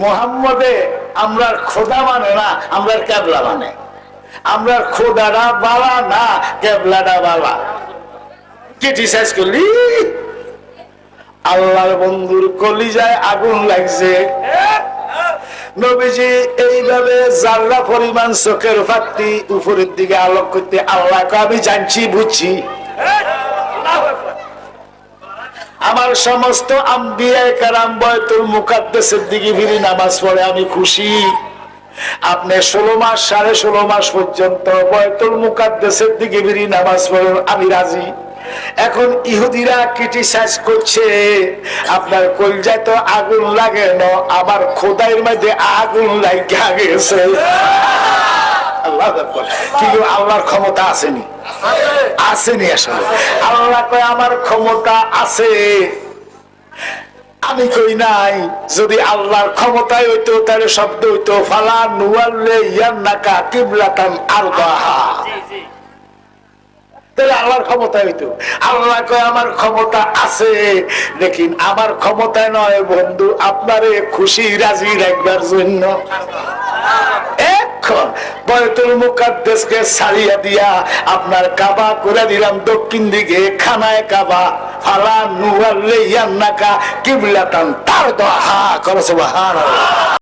মুহাম্মদে আমরা খোদা মানে না, আমরা কেবলা মানে। আমরা খোদাটা বালা না, কেবলাটা বালা। ক্রিটিসাইজ করলি আল্লাহর বন্ধুর কলিজায় আগুন লাগছে। নবীজি এইভাবে জাররা পরিমাণ চোখের ফাঁকটি উপরের দিকে আলোক করতে আল্লাহকে আমি জানছি বুঝছি। আমার সমস্ত আম্বিয়া কেরাম বাইতুল মুকাদ্দাসের দিকে ফিরে নামাজ পড়ে আমি খুশি। আপনি 16 মাস 16.5 মাস পর্যন্ত বাইতুল মুকাদ্দাসের দিকে ফিরে নামাজ পড়েন আমি রাজি। এখন ইহুদিরা ক্রিটিসাইজ করছে আপনার কলজায় তো আগুন লাগে না, আবার খোদাইয়ের মধ্যে আগুন লাগা গেছে। আল্লাহর ক্ষমতা আসেনি, আসেনি। আসলে আল্লাহ কয় আমার ক্ষমতা আছে, আমি কই নাই। যদি আল্লাহর ক্ষমতায় হইতো তাহলে শব্দ হইতো ফালা নুয়াল্লে ইয়ান্নাকা কিবলাতান আরদাহা, তাহলে আল্লাহর ক্ষমতা হইতো। আল্লাহ কয় আমার ক্ষমতা আছে, লেকিন আমার ক্ষমতায় নয় বন্ধু, আপনারে খুশি রাজি রাখবার জন্য। এখন বাইতুল মুকাদ্দাসকে ছাড়িয়ে দিয়া আপনার কাবা করে দিলাম দক্ষিণ দিকে, খানায় কাবা। ফালা নুয়াল্লে ইয়ান্নাকা কিবলাতান তারদাহা, সুবহানাল্লাহ।